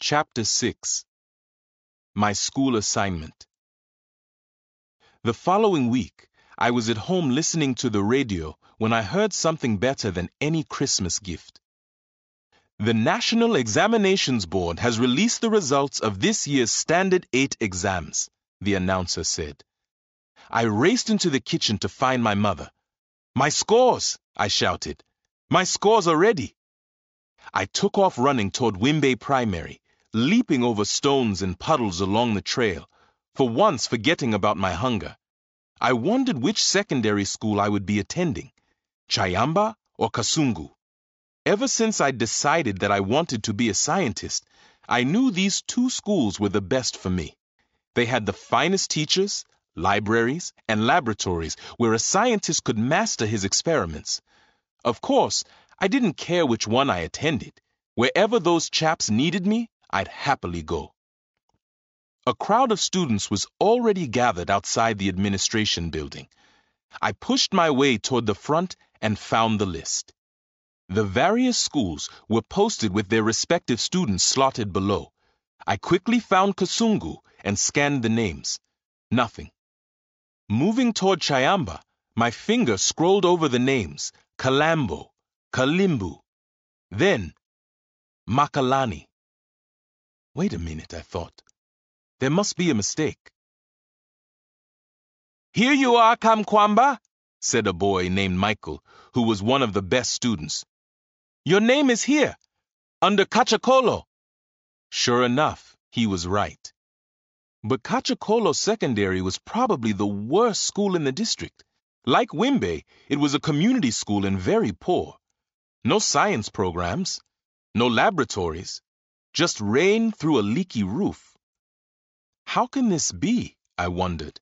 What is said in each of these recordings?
Chapter 6. My School Assignment. The following week, I was at home listening to the radio when I heard something better than any Christmas gift. The National Examinations Board has released the results of this year's Standard 8 exams, the announcer said. I raced into the kitchen to find my mother. "My scores!" I shouted. "My scores already!" I took off running toward Wimbe Primary, leaping over stones and puddles along the trail, for once forgetting about my hunger. I wondered which secondary school I would be attending, Chayamba or Kasungu. Ever since I decided that I wanted to be a scientist, I knew these two schools were the best for me. They had the finest teachers, libraries, and laboratories where a scientist could master his experiments. Of course, I didn't care which one I attended. Wherever those chaps needed me, I'd happily go. A crowd of students was already gathered outside the administration building. I pushed my way toward the front and found the list. The various schools were posted with their respective students slotted below. I quickly found Kasungu and scanned the names. Nothing. Moving toward Chayamba, my finger scrolled over the names: Kalambo, Kalimbu, then Makalani. Wait a minute, I thought. There must be a mistake. "Here you are, Kamkwamba," said a boy named Michael, who was one of the best students. "Your name is here, under Kachakolo." Sure enough, he was right. But Kachakolo Secondary was probably the worst school in the district. Like Wimbe, it was a community school and very poor. No science programs, no laboratories, just rain through a leaky roof. How can this be? I wondered.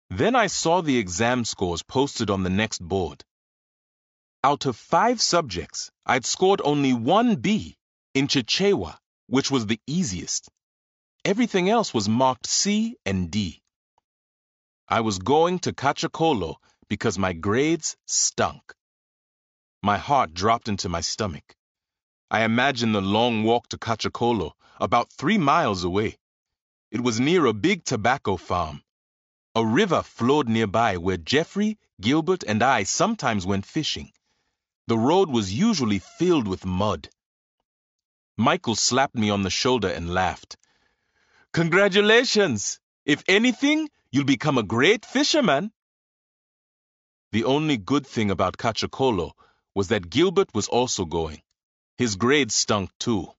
Then I saw the exam scores posted on the next board. Out of 5 subjects, I'd scored only 1 B in Chichewa, which was the easiest. Everything else was marked C and D. I was going to Kachakolo because my grades stunk. My heart dropped into my stomach. I imagined the long walk to Kachakolo, about 3 miles away. It was near a big tobacco farm. A river flowed nearby where Jeffrey, Gilbert, and I sometimes went fishing. The road was usually filled with mud. Michael slapped me on the shoulder and laughed. "Congratulations! If anything, you'll become a great fisherman." The only good thing about Kachakolo was that Gilbert was also going. His grades stunk too.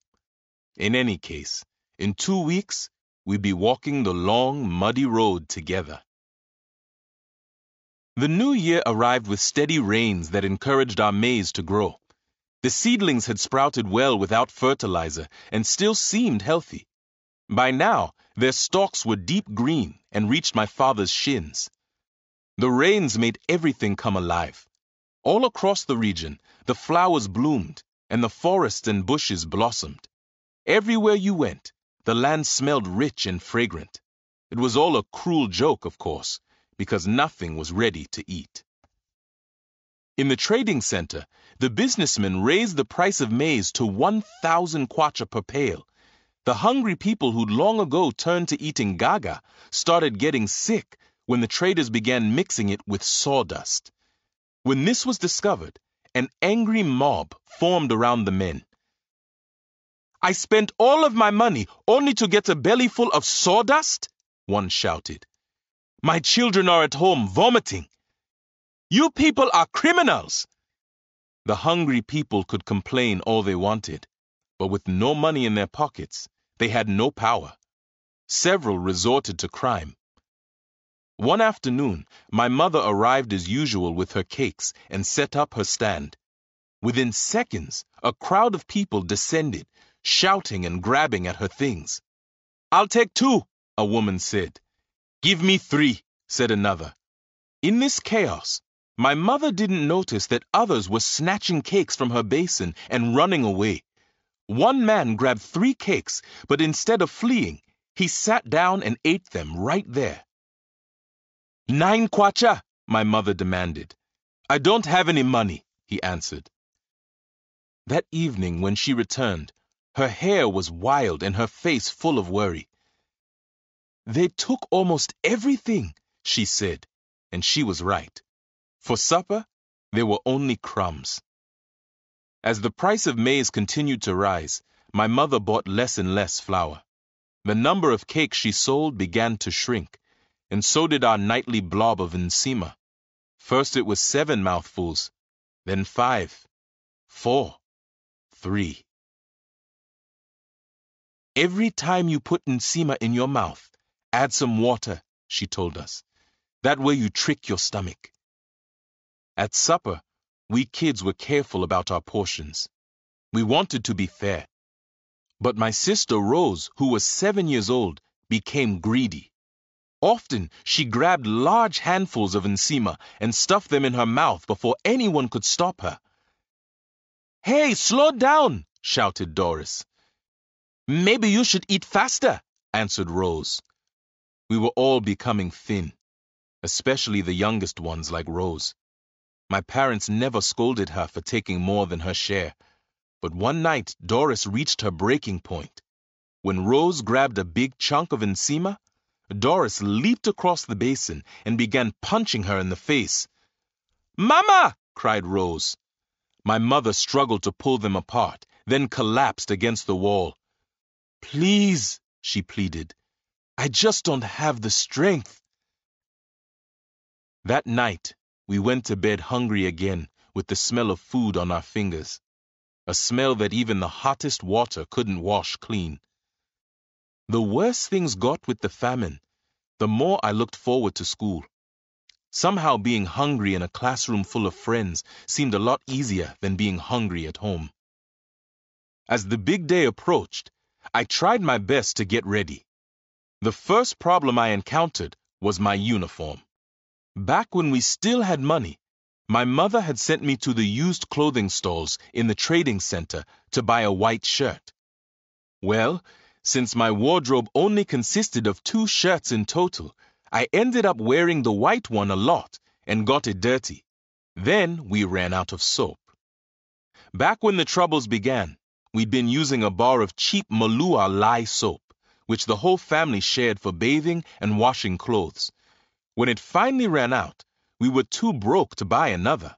In any case, in 2 weeks, we'd be walking the long, muddy road together. The new year arrived with steady rains that encouraged our maize to grow. The seedlings had sprouted well without fertilizer and still seemed healthy. By now, their stalks were deep green and reached my father's shins. The rains made everything come alive. All across the region, the flowers bloomed and the forests and bushes blossomed. Everywhere you went, the land smelled rich and fragrant. It was all a cruel joke, of course, because nothing was ready to eat. In the trading center, the businessmen raised the price of maize to 1,000 kwacha per pail. The hungry people who'd long ago turned to eating gaga started getting sick when the traders began mixing it with sawdust. When this was discovered, an angry mob formed around the men. "I spent all of my money only to get a belly full of sawdust?" one shouted. "My children are at home vomiting. You people are criminals!" The hungry people could complain all they wanted, but with no money in their pockets, they had no power. Several resorted to crime. One afternoon, my mother arrived as usual with her cakes and set up her stand. Within seconds, a crowd of people descended, shouting and grabbing at her things. "I'll take 2, a woman said. "Give me 3, said another. In this chaos, my mother didn't notice that others were snatching cakes from her basin and running away. One man grabbed 3 cakes, but instead of fleeing, he sat down and ate them right there. 9 kwacha, my mother demanded. "I don't have any money," he answered. That evening when she returned, Her hair was wild and her face full of worry. "They took almost everything," she said, and she was right. For supper, there were only crumbs. As the price of maize continued to rise, my mother bought less and less flour. The number of cakes she sold began to shrink, and so did our nightly blob of nsima. First it was 7 mouthfuls, then 5, 4, 3. "Every time you put nsima in your mouth, add some water," she told us. "That way you trick your stomach." At supper, we kids were careful about our portions. We wanted to be fair. But my sister Rose, who was 7 years old, became greedy. Often, she grabbed large handfuls of nsima and stuffed them in her mouth before anyone could stop her. "Hey, slow down!" shouted Doris. "Maybe you should eat faster," answered Rose. We were all becoming thin, especially the youngest ones like Rose. My parents never scolded her for taking more than her share, but one night Doris reached her breaking point. When Rose grabbed a big chunk of nsima, Doris leaped across the basin and began punching her in the face. "Mama!" cried Rose. My mother struggled to pull them apart, then collapsed against the wall. "Please," she pleaded, "I just don't have the strength." That night, we went to bed hungry again, with the smell of food on our fingers, a smell that even the hottest water couldn't wash clean. The worse things got with the famine, the more I looked forward to school. Somehow being hungry in a classroom full of friends seemed a lot easier than being hungry at home. As the big day approached, I tried my best to get ready. The first problem I encountered was my uniform. Back when we still had money, my mother had sent me to the used clothing stalls in the trading center to buy a white shirt. Well, since my wardrobe only consisted of 2 shirts in total, I ended up wearing the white one a lot and got it dirty. Then we ran out of soap. Back when the troubles began, we'd been using a bar of cheap Malua lye soap, which the whole family shared for bathing and washing clothes. When it finally ran out, we were too broke to buy another.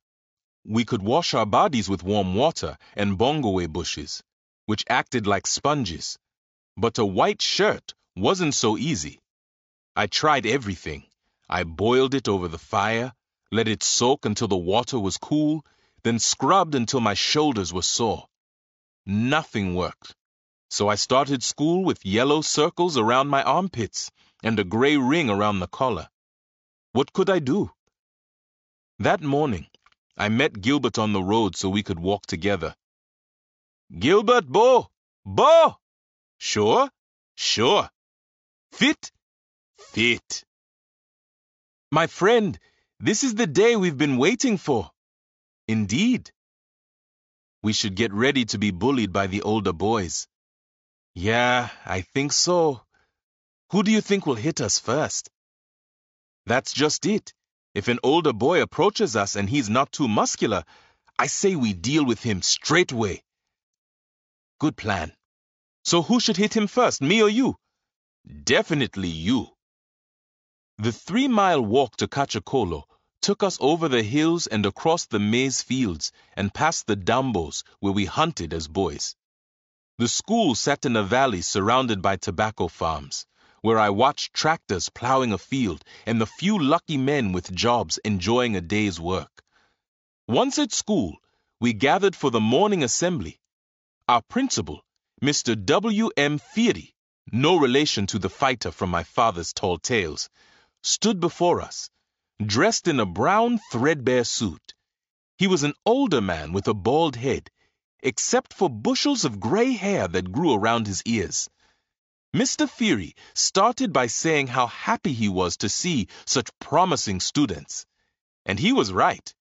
We could wash our bodies with warm water and bongowe bushes, which acted like sponges. But a white shirt wasn't so easy. I tried everything. I boiled it over the fire, let it soak until the water was cool, then scrubbed until my shoulders were sore. Nothing worked. So I started school with yellow circles around my armpits and a gray ring around the collar. What could I do? That morning, I met Gilbert on the road so we could walk together. "Gilbert, Bo! Bo! Sure? Sure. Fit? Fit. My friend, this is the day we've been waiting for." "Indeed." "We should get ready to be bullied by the older boys." "Yeah, I think so. Who do you think will hit us first?" "That's just it. If an older boy approaches us and he's not too muscular, I say we deal with him straightway." "Good plan. So who should hit him first, me or you?" "Definitely you." The 3-mile walk to Kachakolo took us over the hills and across the maize fields and past the dambos where we hunted as boys. The school sat in a valley surrounded by tobacco farms, where I watched tractors plowing a field and the few lucky men with jobs enjoying a day's work. Once at school, we gathered for the morning assembly. Our principal, Mr. W.M. Firi, no relation to the fighter from my father's tall tales, stood before us, dressed in a brown threadbare suit. He was an older man with a bald head, except for bushels of gray hair that grew around his ears. Mr. Firi started by saying how happy he was to see such promising students. And he was right.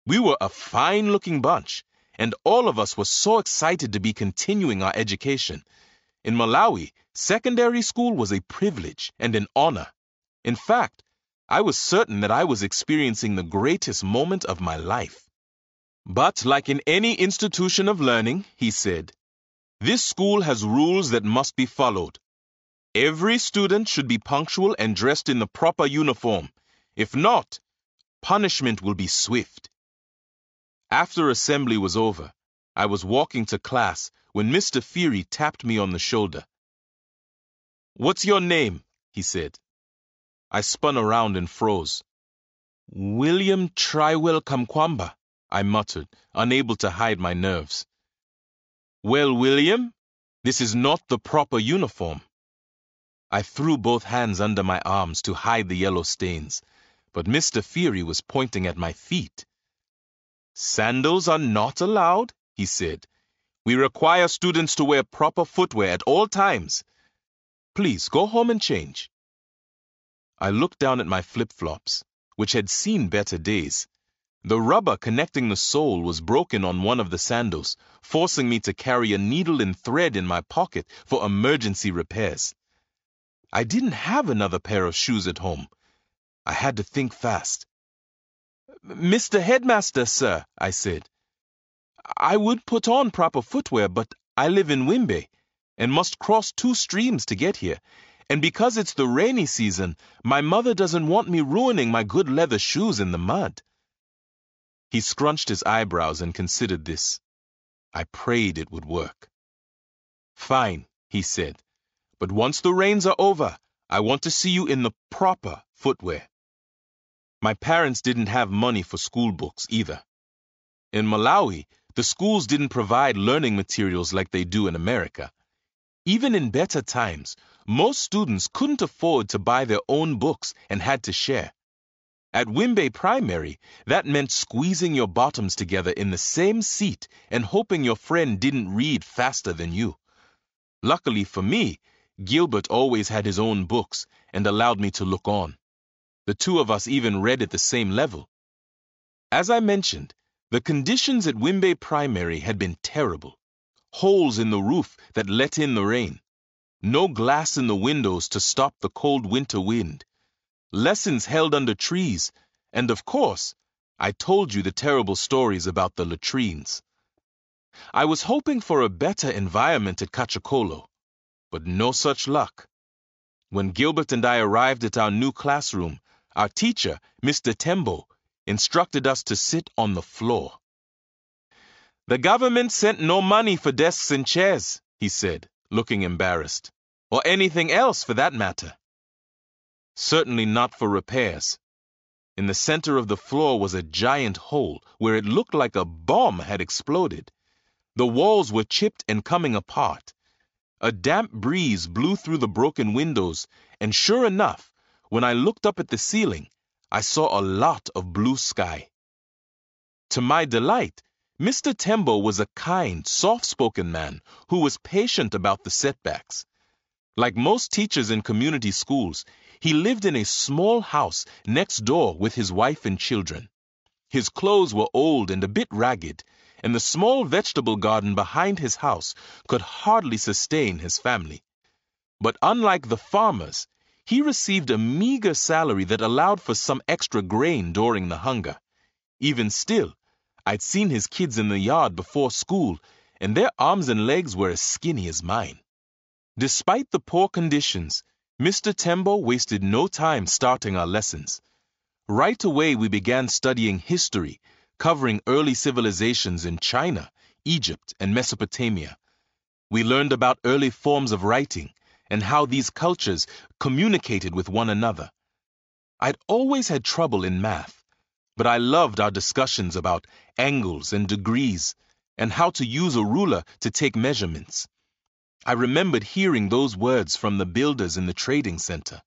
We were a fine-looking bunch, and all of us were so excited to be continuing our education. In Malawi, secondary school was a privilege and an honor. In fact, I was certain that I was experiencing the greatest moment of my life. But like in any institution of learning, he said, This school has rules that must be followed. Every student should be punctual and dressed in the proper uniform. If not, punishment will be swift. After assembly was over, I was walking to class when Mr. Feary tapped me on the shoulder. "What's your name?" he said. I spun around and froze. "William Trywell Kamkwamba," I muttered, unable to hide my nerves. "Well, William, this is not the proper uniform." I threw both hands under my arms to hide the yellow stains, but Mr. Feary was pointing at my feet. "Sandals are not allowed," he said. "We require students to wear proper footwear at all times. Please, go home and change." I looked down at my flip-flops, which had seen better days. The rubber connecting the sole was broken on one of the sandals, forcing me to carry a needle and thread in my pocket for emergency repairs. I didn't have another pair of shoes at home. I had to think fast. "Mr. Headmaster, sir," I said, "I would put on proper footwear, but I live in Wimbe and must cross 2 streams to get here. And because it's the rainy season, my mother doesn't want me ruining my good leather shoes in the mud." He scrunched his eyebrows and considered this. I prayed it would work. "Fine," he said, "but once the rains are over, I want to see you in the proper footwear." My parents didn't have money for school books either. In Malawi, the schools didn't provide learning materials like they do in America. Even in better times, most students couldn't afford to buy their own books and had to share. At Wimbe Primary, that meant squeezing your bottoms together in the same seat and hoping your friend didn't read faster than you. Luckily for me, Gilbert always had his own books and allowed me to look on. The two of us even read at the same level. As I mentioned, the conditions at Wimbe Primary had been terrible. Holes in the roof that let in the rain. No glass in the windows to stop the cold winter wind. Lessons held under trees, and of course, I told you the terrible stories about the latrines. I was hoping for a better environment at Kachokolo, but no such luck. When Gilbert and I arrived at our new classroom, our teacher, Mr. Tembo, instructed us to sit on the floor. "The government sent no money for desks and chairs," he said, looking embarrassed, "or anything else for that matter." Certainly not for repairs. In the center of the floor was a giant hole where it looked like a bomb had exploded. The walls were chipped and coming apart. A damp breeze blew through the broken windows, and sure enough, when I looked up at the ceiling, I saw a lot of blue sky. To my delight, Mr. Tembo was a kind, soft-spoken man who was patient about the setbacks. Like most teachers in community schools, he lived in a small house next door with his wife and children. His clothes were old and a bit ragged, and the small vegetable garden behind his house could hardly sustain his family. But unlike the farmers, he received a meager salary that allowed for some extra grain during the hunger. Even still, I'd seen his kids in the yard before school, and their arms and legs were as skinny as mine. Despite the poor conditions, Mr. Tembo wasted no time starting our lessons. Right away we began studying history, covering early civilizations in China, Egypt, and Mesopotamia. We learned about early forms of writing and how these cultures communicated with one another. I'd always had trouble in math, but I loved our discussions about angles and degrees and how to use a ruler to take measurements. I remembered hearing those words from the builders in the trading center.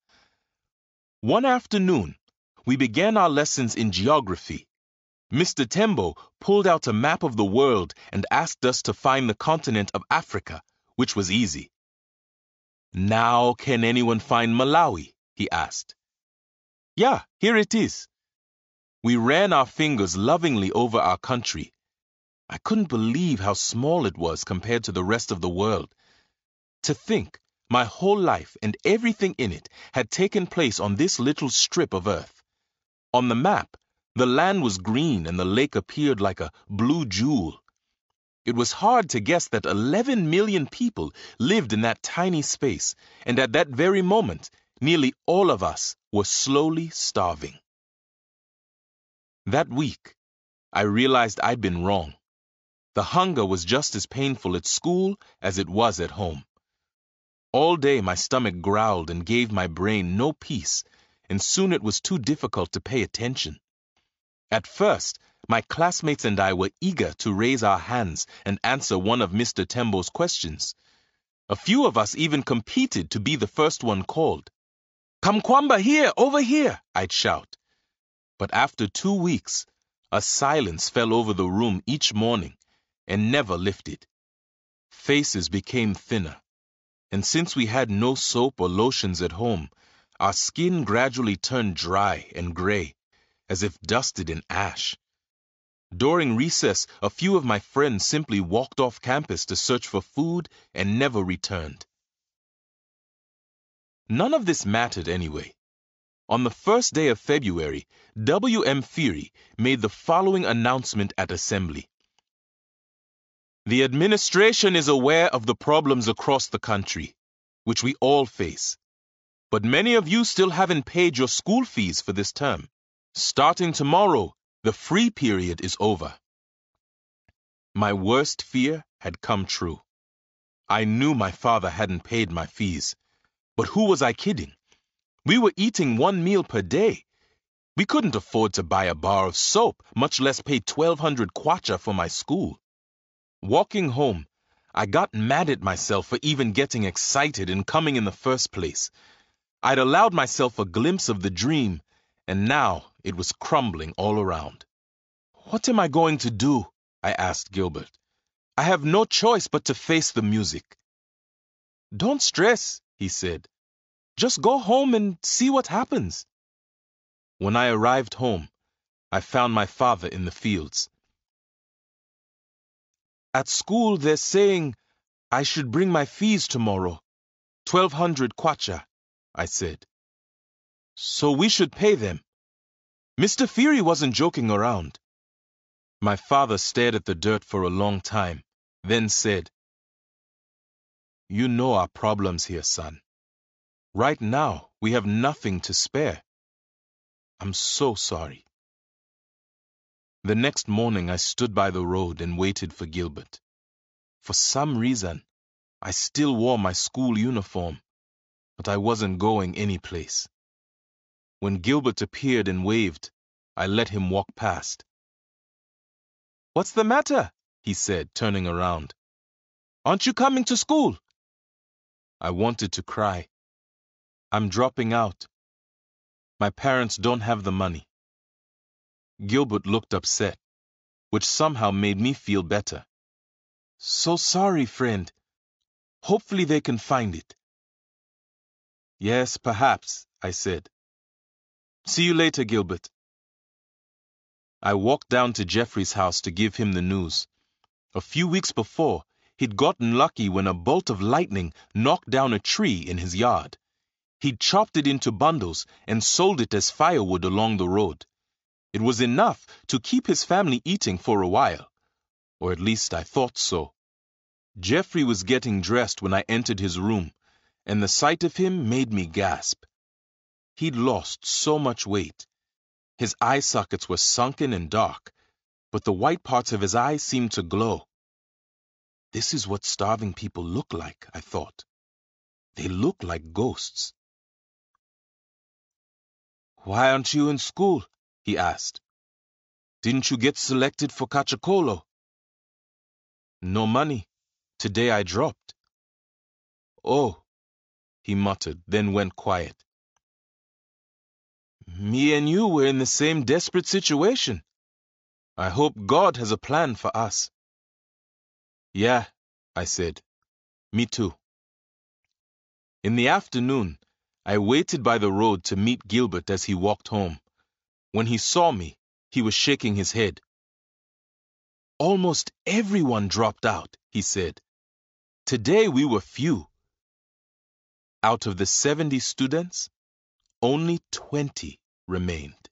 One afternoon, we began our lessons in geography. Mr. Tembo pulled out a map of the world and asked us to find the continent of Africa, which was easy. "Now, can anyone find Malawi?" he asked. "Yeah, here it is." We ran our fingers lovingly over our country. I couldn't believe how small it was compared to the rest of the world. To think, my whole life and everything in it had taken place on this little strip of earth. On the map, the land was green and the lake appeared like a blue jewel. It was hard to guess that 11 million people lived in that tiny space, and at that very moment, nearly all of us were slowly starving. That week, I realized I'd been wrong. The hunger was just as painful at school as it was at home. All day my stomach growled and gave my brain no peace, and soon it was too difficult to pay attention. At first, my classmates and I were eager to raise our hands and answer one of Mr. Tembo's questions. A few of us even competed to be the first one called. "Kamkwamba here, over here," I'd shout. But after 2 weeks, a silence fell over the room each morning and never lifted. Faces became thinner, and since we had no soap or lotions at home, our skin gradually turned dry and gray, as if dusted in ash. During recess, a few of my friends simply walked off campus to search for food and never returned. None of this mattered anyway. On the first day of February, W.M. Feary made the following announcement at assembly. "The administration is aware of the problems across the country, which we all face. But many of you still haven't paid your school fees for this term. Starting tomorrow, the free period is over." My worst fear had come true. I knew my father hadn't paid my fees. But who was I kidding? We were eating 1 meal per day. We couldn't afford to buy a bar of soap, much less pay 1,200 kwacha for my school. Walking home, I got mad at myself for even getting excited and coming in the first place. I'd allowed myself a glimpse of the dream, and now it was crumbling all around. "What am I going to do?" I asked Gilbert. "I have no choice but to face the music." "Don't stress," he said. "Just go home and see what happens." When I arrived home, I found my father in the fields. "At school they're saying I should bring my fees tomorrow, 1,200 kwacha," I said. "So we should pay them. Mr. Feary wasn't joking around." My father stared at the dirt for a long time, then said, "You know our problems here, son. Right now, we have nothing to spare. I'm so sorry." The next morning, I stood by the road and waited for Gilbert. For some reason, I still wore my school uniform, but I wasn't going anyplace. When Gilbert appeared and waved, I let him walk past. "What's the matter?" he said, turning around. "Aren't you coming to school?" I wanted to cry. "I'm dropping out. My parents don't have the money." Gilbert looked upset, which somehow made me feel better. "So sorry, friend. Hopefully they can find it." "Yes, perhaps," I said. "See you later, Gilbert." I walked down to Jeffrey's house to give him the news. A few weeks before, he'd gotten lucky when a bolt of lightning knocked down a tree in his yard. He'd chopped it into bundles and sold it as firewood along the road. It was enough to keep his family eating for a while, or at least I thought so. Jeffrey was getting dressed when I entered his room, and the sight of him made me gasp. He'd lost so much weight. His eye sockets were sunken and dark, but the white parts of his eyes seemed to glow. This is what starving people look like, I thought. They look like ghosts. "Why aren't you in school?" he asked. "Didn't you get selected for Kachakolo?" "No money. Today I dropped." "Oh," he muttered, then went quiet. "Me and you were in the same desperate situation. I hope God has a plan for us." "Yeah," I said. "Me too." In the afternoon, I waited by the road to meet Gilbert as he walked home. When he saw me, he was shaking his head. "Almost everyone dropped out," he said. "Today we were few. Out of the 70 students, only 20 remained."